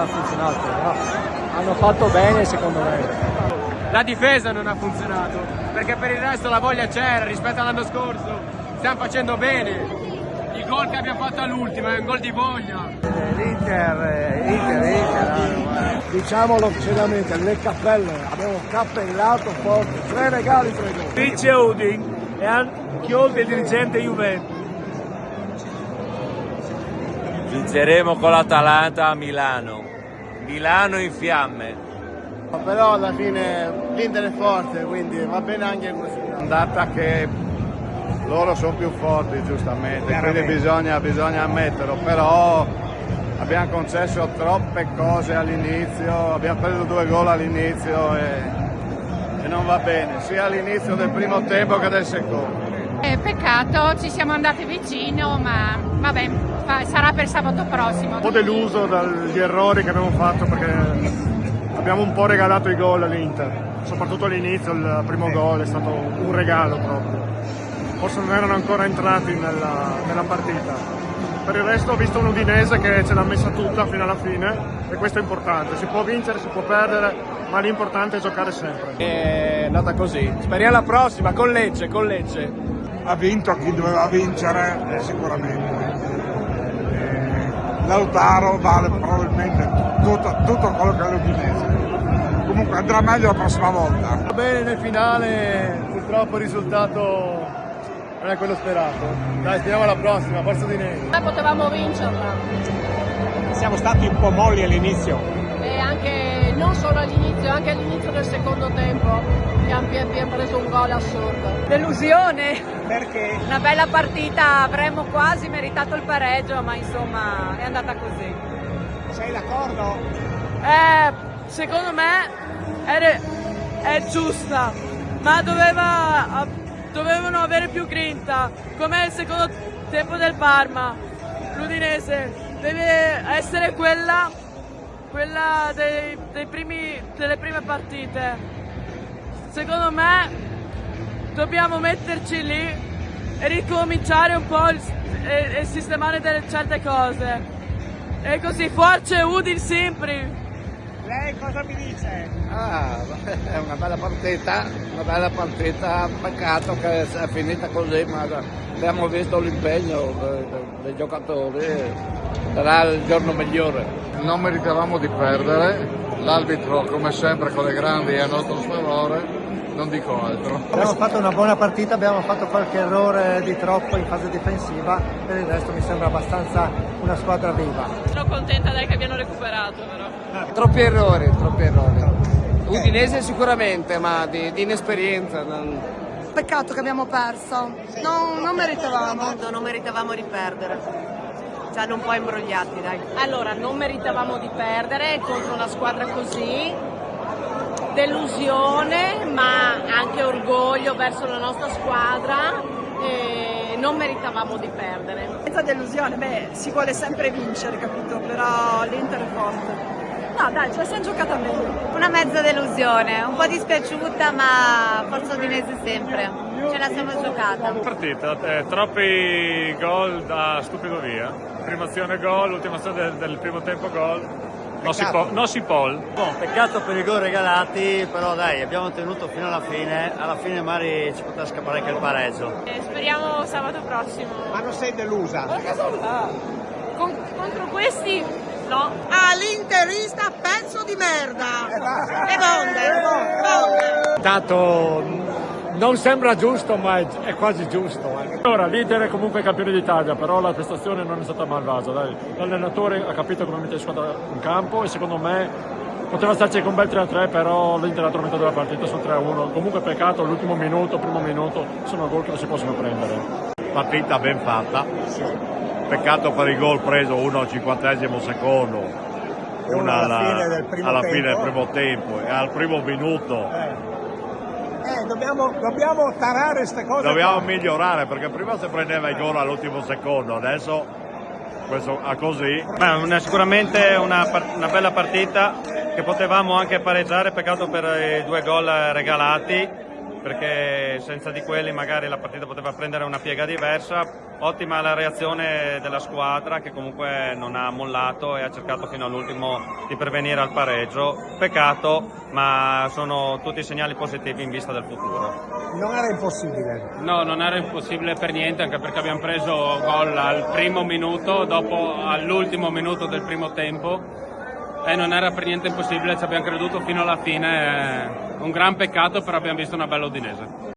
ha funzionato, no? Hanno fatto bene secondo me. La difesa non ha funzionato, perché per il resto la voglia c'era rispetto all'anno scorso, stiamo facendo bene. Il gol che abbiamo fatto all'ultimo è un gol di voglia. L'Inter. Diciamolo seriamente, le cappelle, abbiamo cappellato forte, 3 regali 3 gol. Vince Udin e anche il dirigente Juventus. Vinceremo con l'Atalanta a Milano. Milano in fiamme. Però alla fine l'Inter è forte, quindi va bene anche così. È andata che loro sono più forti giustamente, quindi bisogna ammetterlo, però abbiamo concesso troppe cose all'inizio, abbiamo preso 2 gol all'inizio e non va bene, sia all'inizio del primo tempo che del secondo. Peccato, ci siamo andati vicino, ma vabbè, sarà per sabato prossimo. Un po' deluso dagli errori che abbiamo fatto perché abbiamo un po' regalato i gol all'Inter, soprattutto all'inizio il primo gol è stato un regalo proprio. Forse non erano ancora entrati nella partita. Per il resto ho visto un Udinese che ce l'ha messa tutta fino alla fine e questo è importante. Si può vincere, si può perdere, ma l'importante è giocare sempre. È andata così. Speriamo alla prossima con Lecce. Ha vinto chi doveva vincere sicuramente. Lautaro vale probabilmente tutto quello che è l'Udinese. Comunque andrà meglio la prossima volta. Va bene nel finale, purtroppo il risultato non è quello sperato. Dai, speriamo alla prossima, forza Udinese. Potevamo vincerla. Siamo stati un po' molli all'inizio. E anche, non solo all'inizio, anche all'inizio del secondo tempo abbiamo preso un gol assurdo. Delusione. Perché? Una bella partita, avremmo quasi meritato il pareggio, ma insomma è andata così. Sei d'accordo? Secondo me è giusta, ma dovevano avere più grinta, come il secondo tempo del Parma. L'Udinese deve essere quella delle prime partite. Secondo me dobbiamo metterci lì e ricominciare un po' e sistemare certe cose. E così, forza Udin sempre. Lei cosa mi dice? È una bella partita, peccato che è finita così, ma abbiamo visto l'impegno dei giocatori, sarà il giorno migliore. Non meritavamo di perdere, l'arbitro come sempre con le grandi è a nostro sfavore, non dico altro. Abbiamo fatto una buona partita, abbiamo fatto qualche errore di troppo in fase difensiva, per il resto mi sembra abbastanza una squadra viva. Sono contenta che abbiano recuperato però. Troppi errori. Udinese sicuramente, ma di inesperienza. Peccato che abbiamo perso, non meritavamo. Non meritavamo di perdere, ci hanno un po' imbrogliati, dai. Allora, non meritavamo di perdere contro una squadra così, delusione, ma anche orgoglio verso la nostra squadra, e non meritavamo di perdere. Senza delusione, si vuole sempre vincere, capito? Però l'Inter è forte. No dai, ce la siamo giocata meglio. Una mezza delusione, un po' dispiaciuta, ma forza Udinese sempre, ce la siamo giocata. Partita, troppi gol da stupido via. Prima azione gol, ultima azione del primo tempo gol. Non si può. Peccato per i gol regalati, però dai, abbiamo tenuto fino alla fine magari ci poteva scappare anche il pareggio. Speriamo sabato prossimo. Ma non sei delusa? Contro questi no. L'interista pezzo di merda. E bonde. Tanto non sembra giusto, ma è quasi giusto. Allora, l'Inter è comunque campione d'Italia, però la prestazione non è stata malvagia. Dai. L'allenatore ha capito come mettere la squadra in campo e secondo me poteva starci con un bel 3-3, però l'Inter ha tormentato della partita sul 3-1. Comunque peccato, l'ultimo minuto, primo minuto, sono gol che non si possono prendere. Partita ben fatta, peccato per il gol preso, uno al 50esimo secondo, uno alla fine del primo tempo e al primo minuto. Dobbiamo tarare queste cose. Dobbiamo migliorare perché prima si prendeva il gol all'ultimo secondo, adesso questo così. Sicuramente una bella partita che potevamo anche pareggiare, peccato per i 2 gol regalati, perché senza di quelli magari la partita poteva prendere una piega diversa. Ottima la reazione della squadra che comunque non ha mollato e ha cercato fino all'ultimo di pervenire al pareggio. Peccato, ma sono tutti segnali positivi in vista del futuro. Non era impossibile? No, non era impossibile per niente, anche perché abbiamo preso gol al primo minuto, dopo all'ultimo minuto del primo tempo, e non era per niente impossibile, ci abbiamo creduto fino alla fine. Un gran peccato, però abbiamo visto una bella Udinese.